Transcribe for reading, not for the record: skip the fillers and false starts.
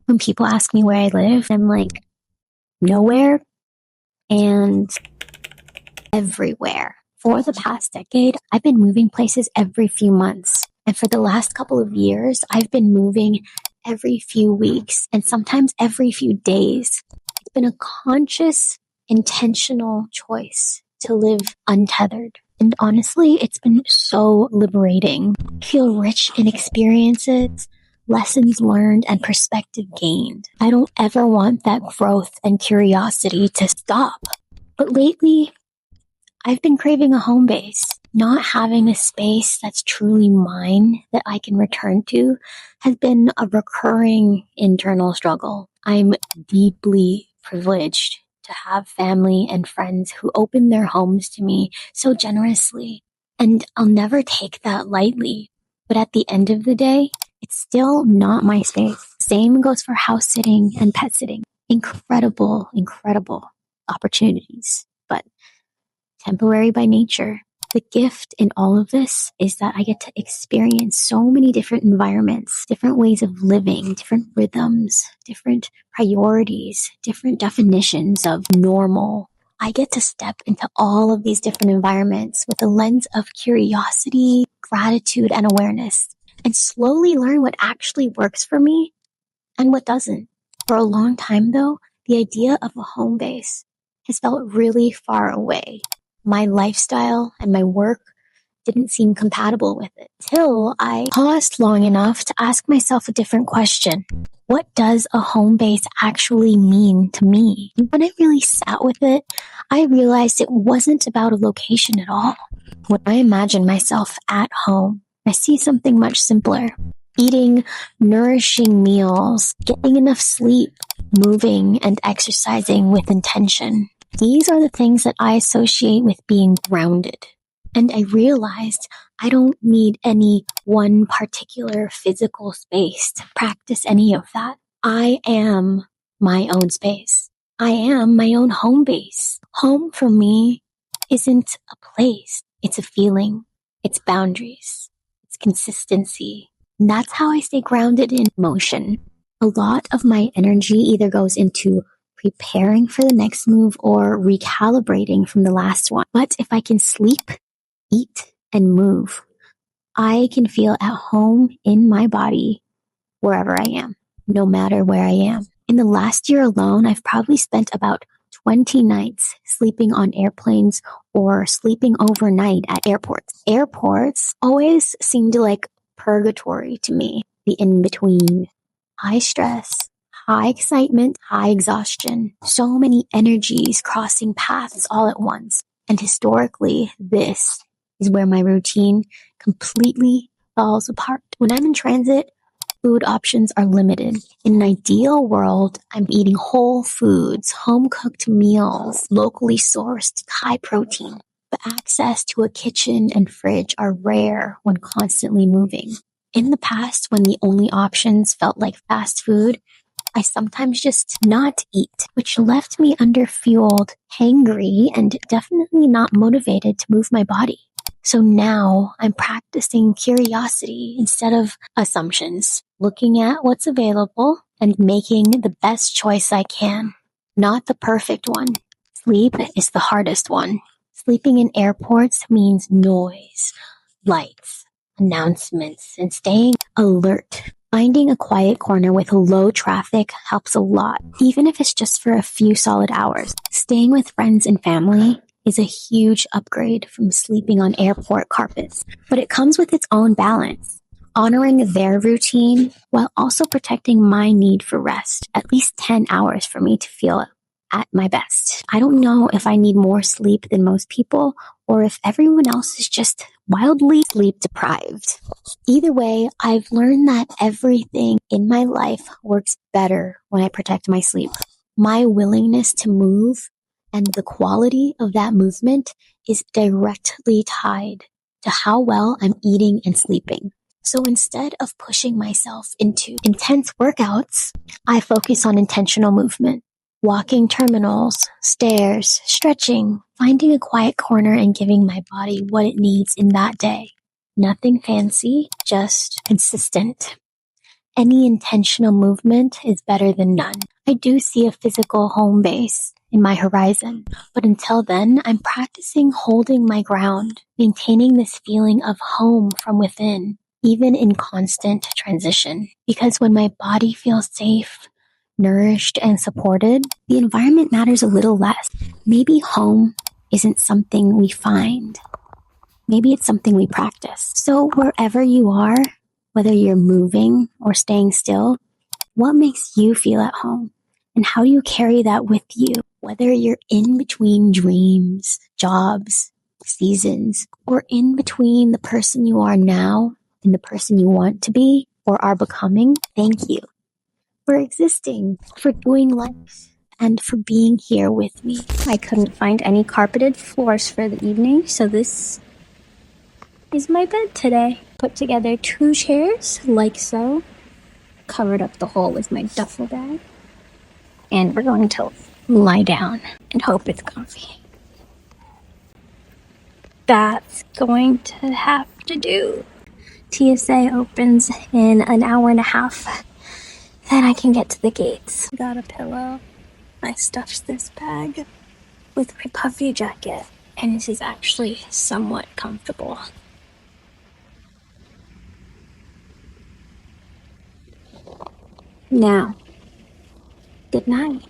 When people ask me where I live, I'm like, nowhere and everywhere. For the past decade, I've been moving places every few months. And for the last couple of years, I've been moving every few weeks and sometimes every few days. It's been a conscious, intentional choice to live untethered. And honestly, it's been so liberating. I feel rich in experiences, lessons learned, and perspective gained. I don't ever want that growth and curiosity to stop. But lately, I've been craving a home base. Not having a space that's truly mine that I can return to has been a recurring internal struggle. I'm deeply privileged to have family and friends who open their homes to me so generously, and I'll never take that lightly. But at the end of the day, it's still not my space. Same goes for house sitting and pet sitting. Incredible, incredible opportunities, but temporary by nature. The gift in all of this is that I get to experience so many different environments, different ways of living, different rhythms, different priorities, different definitions of normal. I get to step into all of these different environments with a lens of curiosity, gratitude, and awareness, and slowly learn what actually works for me and what doesn't. For a long time, though, the idea of a home base has felt really far away. My lifestyle and my work didn't seem compatible with it, till I paused long enough to ask myself a different question. What does a home base actually mean to me? And when I really sat with it, I realized it wasn't about a location at all. When I imagine myself at home, I see something much simpler. Eating nourishing meals, getting enough sleep, moving and exercising with intention. These are the things that I associate with being grounded. And I realized I don't need any one particular physical space to practice any of that. I am my own space. I am my own home base. Home for me isn't a place. It's a feeling. It's boundaries. It's consistency. And that's how I stay grounded in motion. A lot of my energy either goes into preparing for the next move or recalibrating from the last one. But if I can sleep, eat, and move, I can feel at home in my body wherever I am, no matter where I am. In the last year alone, I've probably spent about 20 nights sleeping on airplanes or sleeping overnight at airports. Airports always seemed like purgatory to me. The in-between, high stress, high excitement, high exhaustion, so many energies crossing paths all at once. And historically, this is where my routine completely falls apart. When I'm in transit, food options are limited. In an ideal world, I'm eating whole foods, home-cooked meals, locally sourced, high protein. But access to a kitchen and fridge are rare when constantly moving. In the past, when the only options felt like fast food, I sometimes just not eat, which left me underfueled, hangry, and definitely not motivated to move my body. So now I'm practicing curiosity instead of assumptions, looking at what's available and making the best choice I can. Not the perfect one. Sleep is the hardest one. Sleeping in airports means noise, lights, announcements, and staying alert. Finding a quiet corner with low traffic helps a lot, even if it's just for a few solid hours. Staying with friends and family is a huge upgrade from sleeping on airport carpets, but it comes with its own balance, honoring their routine while also protecting my need for rest, at least 10 hours for me to feel at my best. I don't know if I need more sleep than most people or if everyone else is just wildly sleep deprived. Either way, I've learned that everything in my life works better when I protect my sleep. My willingness to move and the quality of that movement is directly tied to how well I'm eating and sleeping. So instead of pushing myself into intense workouts, I focus on intentional movement. Walking terminals, stairs, stretching, finding a quiet corner and giving my body what it needs in that day. Nothing fancy, just consistent. Any intentional movement is better than none. I do see a physical home base in my horizon, but until then, I'm practicing holding my ground, maintaining this feeling of home from within, even in constant transition. Because when my body feels safe, nourished, and supported, the environment matters a little less. Maybe home isn't something we find. Maybe it's something we practice. So wherever you are, whether you're moving or staying still, what makes you feel at home? And how do you carry that with you? Whether you're in between dreams, jobs, seasons, or in between the person you are now and the person you want to be or are becoming, thank you for existing, for doing life, and for being here with me. I couldn't find any carpeted floors for the evening, so this is my bed today. Put together 2 chairs, like so. Covered up the hole with my duffel bag. And we're going to lie down and hope it's comfy. That's going to have to do. TSA opens in an hour and a half. Then I can get to the gates. Got a pillow. I stuffed this bag with my puffy jacket, and this is actually somewhat comfortable. Now, good night.